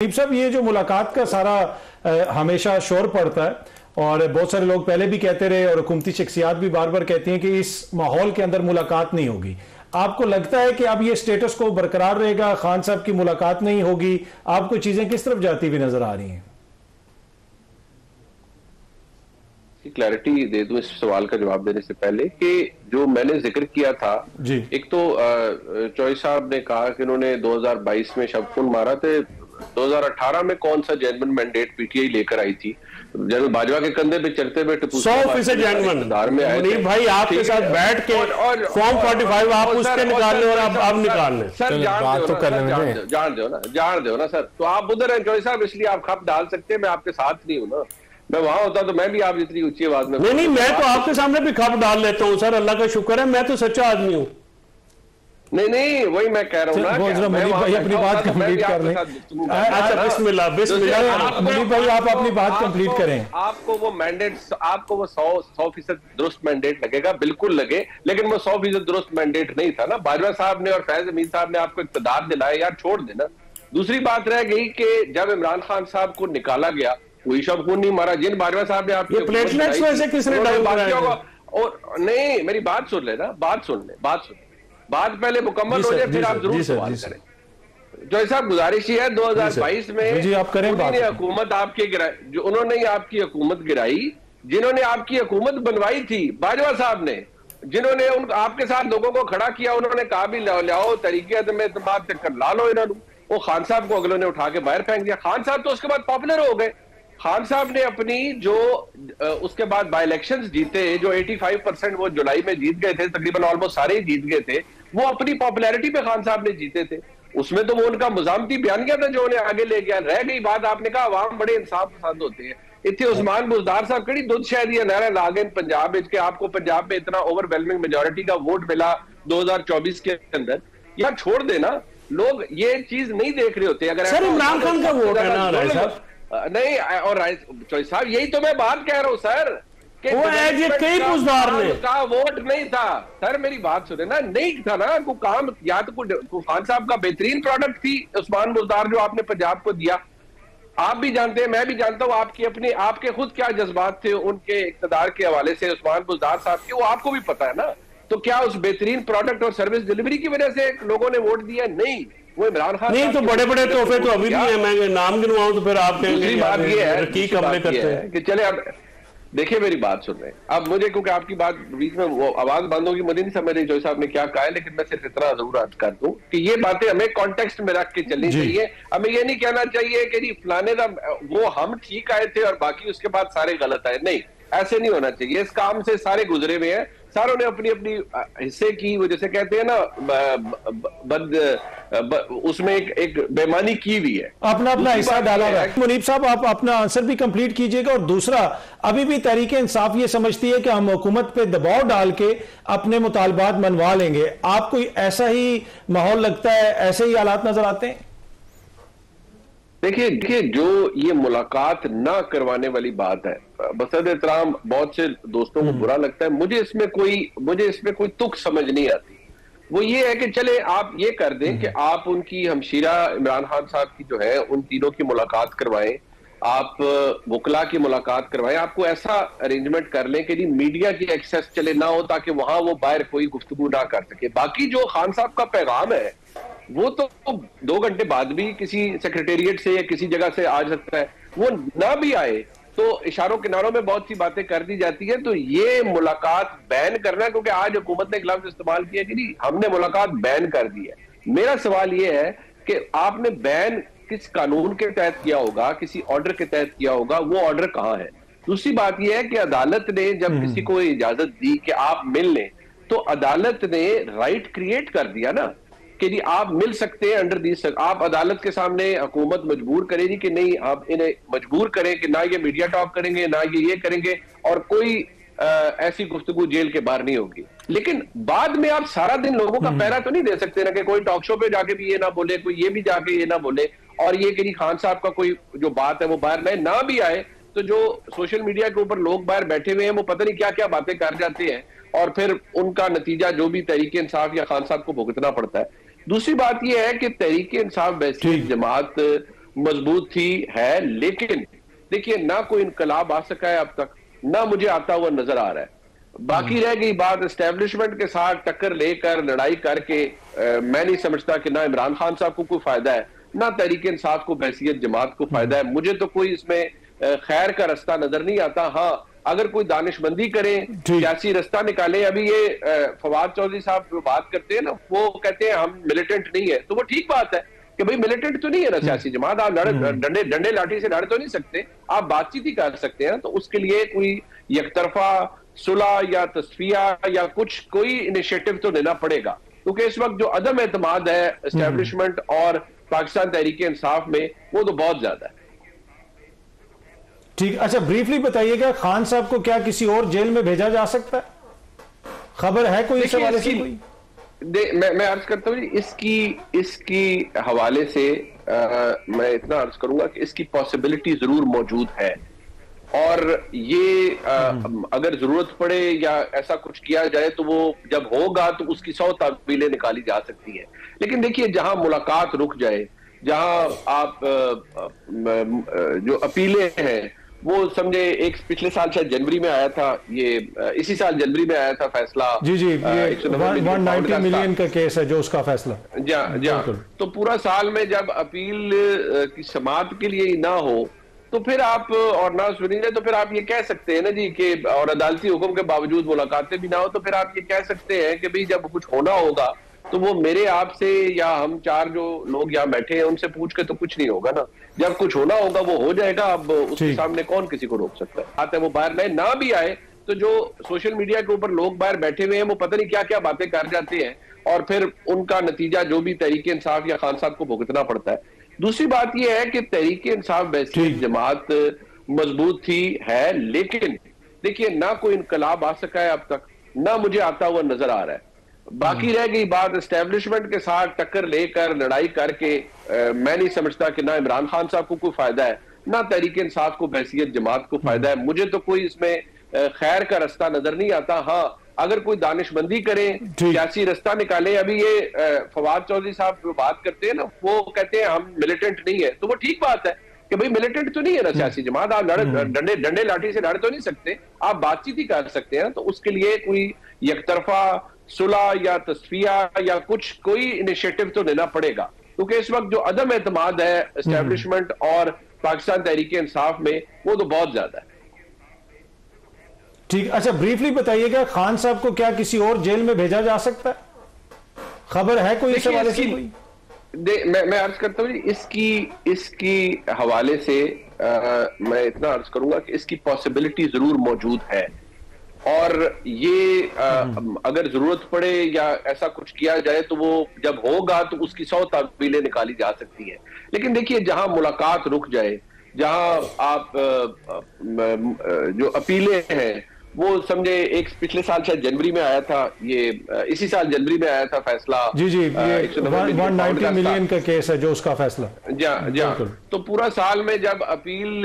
मुनीब साहब, ये जो मुलाकात का सारा हमेशा शोर पड़ता है और बहुत सारे लोग पहले भी कहते रहे और हुकूमती शख्सियात भी बार बार कहती हैं कि इस माहौल के अंदर मुलाकात नहीं होगी। आपको लगता है कि अब ये स्टेटस को बरकरार रहेगा, खान साहब की मुलाकात नहीं होगी? आपको चीजें किस तरफ जाती हुई नजर आ रही हैं? क्लैरिटी दे दूं इस सवाल का जवाब देने से पहले कि जो मैंने जिक्र किया था जी। एक तो चौधरी साहब ने कहा कि उन्होंने 2022 में शबखुन मारा थे। 2018 में कौन सा जेन्युइन मैंडेट पीटीआई लेकर आई थी? जनरल बाजवा के कंधे पे चढ़ते हुए 100% जेन्युइन मुनीब भाई आपके साथ बैठ के फॉर्म 45 आप उसके निकाल लो और आप निकाल लें। सर जान दो ना सर। तो आप उधर हैं चौधरी साहब, इसलिए आप खप डाल सकते हैं, मैं आपके साथ नहीं हूँ ना। मैं वहां होता तो मैं भी आप जितनी ऊंची आवाज में नहीं, मैं तो आपके सामने भी खप डाल लेता हूँ सर, अल्लाह का शुक्र है, मैं तो सच्चा आदमी हूँ। नहीं वही मैं कह रहा हूँ ना। मुनीब भाई अपनी बात कंप्लीट कर लें। अच्छा बिस्मिल्लाह मुनीब भाई आप अपनी बात कंप्लीट करें। आपको वो मैंडेट, आपको वो 100% दुरुस्त मैंडेट लगेगा, बिल्कुल लगे, लेकिन वो 100% दुरुस्त मैंडेट नहीं था ना। बाजवा साहब ने और फैज हमीद साहब ने आपको इक़्तिदार दिलाया, यार छोड़ देना। दूसरी बात रह गई कि जब इमरान खान साहब को निकाला गया, कोई शबखुन नहीं मारा। जिन बाजवा साहब ने आपके प्लेटलेट्स वैसे किसने डाउन कराया और नहीं, मेरी बात सुन लेना, बात सुन बात पहले मुकम्मल हो जाए फिर आप जरूर सवाल करें। जो ऐसा गुजारिश ही है 2022 में जी आप करें बात। हुकूमत आपकी गिराई, जो उन्होंने आपकी हुकूमत गिराई, जिन्होंने आपकी हुकूमत बनवाई थी बाजवा साहब ने, जिन्होंने आपके साथ लोगों को खड़ा किया, उन्होंने कहा भी लाओ तरीके में एतमाद चक्कर ला लो इन्होंने, वो खान साहब को अगलों ने उठा के बाहर फेंक दिया। खान साहब तो उसके बाद पॉपुलर हो गए। खान साहब ने अपनी जो उसके बाद बाई इलेक्शंस जीते, जो 85% वो जुलाई में जीत गए थे, तकरीबन ऑलमोस्ट सारे ही जीत गए थे, वो अपनी पॉपुलैरिटी पे खान साहब ने जीते थे। उसमें तो वो उनका मुजामती बयानिया था जो उन्हें आगे ले गया। रह गई बात, आपने कहा अवाम बड़े इंसाफ पसंद होते हैं। इतने उस्मान बुजदार साहब कड़ी दुध शायद ये नारा लागे पंजाब के, आपको पंजाब में इतना ओवरवेलमिंग मेजोरिटी का वोट मिला 2024 के अंदर, यार छोड़ देना। लोग ये चीज नहीं देख रहे होते। अगर इमरान खान का वोट है ना राय साहब, नहीं और चौधरी साहब यही तो मैं बात कह रहा हूं सर, वो कई पुजदार ने का वोट नहीं था। सर मेरी बात सुने ना, नहीं था ना को काम, या तो खान साहब का बेहतरीन प्रोडक्ट थी उस्मान बुजदार जो आपने पंजाब को दिया। आप भी जानते हैं, मैं भी जानता हूं आपकी अपनी, आपके खुद क्या जज्बात थे उनके इक्तदार के हवाले से उस्मान बुजदार साहब के, वो आपको भी पता है ना। तो क्या उस बेहतरीन प्रोडक्ट और सर्विस डिलीवरी की वजह से लोगों ने वोट दिया? नहीं, वो इमरान खान नहीं। तो बड़े बड़े तोहफे तो अभी भी है, मैं नाम गिनवाऊं तो फिर आप कहेंगे बात ये है करते हैं कि चले। अब देखिए मेरी बात सुन रहे हैं अब मुझे, क्योंकि आपकी बात बीच में वो आवाज बंद होगी, मुझे नहीं समझ रही जो साहब ने क्या कहा है, लेकिन मैं सिर्फ इतना जरूर अर्ज कर दूं कि ये बातें हमें कॉन्टेक्स्ट में रख के चलनी चाहिए। हमें ये नहीं कहना चाहिए कि जी फलाने का वो हम ठीक आए थे और बाकी उसके बाद सारे गलत आए। नहीं, ऐसे नहीं होना चाहिए। इस काम से सारे गुजरे हुए हैं, सारों ने अपनी अपनी हिस्से की, वो जैसे कहते हैं ना उसमें एक बेईमानी की हुई है, अपना अपना हिस्सा डाला है। मुनीब साहब आप अपना आंसर भी कंप्लीट कीजिएगा। और दूसरा, अभी भी तहरीक इंसाफ ये समझती है कि हम हुकूमत पे दबाव डाल के अपने मुतालबात मनवा लेंगे। आपको ऐसा ही माहौल लगता है, ऐसे ही हालात नजर आते हैं? देखिए जो ये मुलाकात ना करवाने वाली बात है, बसद एहतराम बहुत से दोस्तों को बुरा लगता है, मुझे इसमें कोई तुक समझ नहीं आती। वो ये है कि चले आप ये कर दें कि आप उनकी हमशीरा इमरान खान साहब की जो है उन तीनों की मुलाकात करवाएं, आप वकला की मुलाकात करवाएं, आपको ऐसा अरेंजमेंट कर लें कि मीडिया की एक्सेस चले ना हो, ताकि वहां वो बाहर कोई गुफ्तगू ना कर सके। बाकी जो खान साहब का पैगाम है वो तो 2 घंटे बाद भी किसी सेक्रेटेरिएट से या किसी जगह से आ सकता है, वो ना भी आए तो इशारों किनारों में बहुत सी बातें कर दी जाती है। तो ये मुलाकात बैन करना, क्योंकि आज हुकूमत ने एक लफ्ज इस्तेमाल किया कि नहीं हमने मुलाकात बैन कर दी है। मेरा सवाल ये है कि आपने बैन किस कानून के तहत किया होगा, किसी ऑर्डर के तहत किया होगा, वो ऑर्डर कहां है? दूसरी बात यह है कि अदालत ने जब किसी को इजाजत दी कि आप मिल लें, तो अदालत ने राइट क्रिएट कर दिया ना कि जी आप मिल सकते हैं अंडर दीज। आप अदालत के सामने हुकूमत मजबूर करेगी कि नहीं, आप इन्हें मजबूर करें कि ना ये मीडिया टॉक करेंगे, ना ये करेंगे, और कोई ऐसी गुफ्तगू जेल के बाहर नहीं होगी। लेकिन बाद में आप सारा दिन लोगों का पहरा तो नहीं दे सकते ना, कि कोई टॉक शो पे जाके भी ये ना बोले, कोई ये भी जाके ये ना बोले, और ये कि खान साहब का कोई जो बात है वो बाहर ना भी आए। तो जो सोशल मीडिया के ऊपर लोग बाहर बैठे हुए हैं वो पता नहीं क्या क्या बातें कर जाते हैं, और फिर उनका नतीजा जो भी तहरीक इंसाफ या खान साहब को भुगतना पड़ता है। दूसरी बात यह है कि तहरीक इंसाफ वैसी जमात मजबूत थी, है, लेकिन देखिए ना कोई इनकलाब आ सका है अब तक, ना मुझे आता हुआ नजर आ रहा है। बाकी रह गई बात एस्टेब्लिशमेंट के साथ टक्कर लेकर लड़ाई करके, मैं नहीं समझता कि ना इमरान खान साहब को कोई फायदा है, ना तहरीक इंसाफ को बहसीत जमात को फायदा है। मुझे तो कोई इसमें खैर का रास्ता नजर नहीं आता। हाँ, अगर कोई दानिशमंदी करें, सियासी रास्ता निकाले। अभी ये फवाद चौधरी साहब जो बात करते हैं ना, वो कहते हैं हम मिलिटेंट नहीं है, तो वो ठीक बात है कि भाई मिलिटेंट तो नहीं है ना सियासी जमात, आप डंडे लाठी से लड़ तो नहीं सकते, आप बातचीत ही कर सकते हैं। तो उसके लिए कोई यकतरफा सुलह या तस्फिया या कुछ कोई इनिशिएटिव तो लेना पड़ेगा, क्योंकि इस वक्त जो अदम एतमाद है एस्टेब्लिशमेंट और पाकिस्तान तहरीक इंसाफ में, वो तो बहुत ज्यादा है। ठीक, अच्छा ब्रीफली बताइएगा, खान साहब को क्या किसी और जेल में भेजा जा सकता है? खबर है कोई इस हवाले से? मैं अर्ज करता हूँ इसकी हवाले से मैं इतना अर्ज करूंगा कि इसकी पॉसिबिलिटी जरूर मौजूद है, और ये अगर जरूरत पड़े या ऐसा कुछ किया जाए तो वो जब होगा तो उसकी 100 तावीलें निकाली जा सकती है। लेकिन देखिए, जहां मुलाकात रुक जाए, जहां आप जो अपीलें हैं वो समझे, एक पिछले साल शायद जनवरी में आया था, ये इसी साल जनवरी में आया था फैसला। जी, ये 190 मिलियन का केस है जो उसका फैसला। तो पूरा साल में जब अपील की समाअत के लिए ना हो तो फिर आप, और ना सुनी जाए, तो फिर आप ये कह सकते हैं ना जी कि, और अदालती हुक्म के बावजूद मुलाकातें भी ना हो, तो फिर आप ये कह सकते हैं कि भाई जब कुछ होना होगा तो वो मेरे आपसे या हम चार जो लोग यहाँ बैठे हैं उनसे पूछ के तो कुछ नहीं होगा ना। जब कुछ होना होगा वो हो जाएगा। अब उसके सामने कौन किसी को रोक सकता है? बात है वो बाहर ना भी आए तो जो सोशल मीडिया के ऊपर लोग बाहर बैठे हुए हैं वो पता नहीं क्या क्या बातें कर जाते हैं, और फिर उनका नतीजा जो भी तहरीक इंसाफ या खान साहब को भुगतना पड़ता है। दूसरी बात यह है कि तहरीक इंसाफ बहसीत जमात मजबूत थी, है, लेकिन देखिए ना कोई इनकलाब आ सका है अब तक, ना मुझे आता हुआ नजर आ रहा है। बाकी रह गई बात एस्टेब्लिशमेंट के साथ टक्कर लेकर लड़ाई करके, मैं नहीं समझता कि ना इमरान खान साहब को कोई फायदा है, ना तहरीक इंसाफ को बहसीत जमात को फायदा है। मुझे तो कोई इसमें खैर का रास्ता नजर नहीं आता। हाँ, अगर कोई दानिशमंदी करें, सियासी रास्ता निकाले। अभी ये फवाद चौधरी साहब जो बात करते हैं ना, वो कहते हैं हम मिलिटेंट नहीं है, तो वो ठीक बात है कि भाई मिलिटेंट तो नहीं है ना सियासी जमात, आप डंडे लाठी से लड़ तो नहीं सकते, आप बातचीत ही कर सकते हैं। तो उसके लिए कोई यकतरफा सुलह या तस्फिया या कुछ कोई इनिशिएटिव तो लेना पड़ेगा, क्योंकि इस वक्त जो अदम एतमाद है एस्टेब्लिशमेंट और पाकिस्तान तहरीक इंसाफ में, वो तो बहुत ज्यादा है। ठीक, अच्छा ब्रीफली बताइएगा, खान साहब को क्या किसी और जेल में भेजा जा सकता है? खबर है कोई इस हवाले से? मैं अर्ज करता हूँ इसकी हवाले से मैं इतना अर्ज करूंगा कि इसकी पॉसिबिलिटी जरूर मौजूद है, और ये अगर जरूरत पड़े या ऐसा कुछ किया जाए तो वो जब होगा तो उसकी 100 तावीलें निकाली जा सकती है। लेकिन देखिए, जहां मुलाकात रुक जाए, जहां आप जो अपीलें हैं वो समझे, एक पिछले साल शायद जनवरी में आया था, ये इसी साल जनवरी में आया था फैसला। जी, ये 190 मिलियन का केस है जो उसका फैसला। तो पूरा साल में जब अपील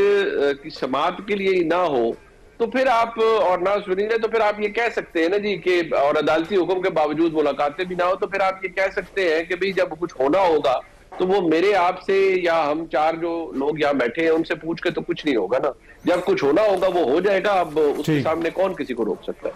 की समाअत के लिए ना हो तो फिर आप, और ना सुनी जाए, तो फिर आप ये कह सकते हैं ना जी कि, और अदालती हुक्म के बावजूद मुलाकातें भी ना हो, तो फिर आप ये कह सकते हैं कि भाई जब कुछ होना होगा तो वो मेरे आपसे या हम चार जो लोग यहाँ बैठे हैं उनसे पूछ के तो कुछ नहीं होगा ना। जब कुछ होना होगा वो हो जाएगा। अब उसके सामने कौन किसी को रोक सकता है?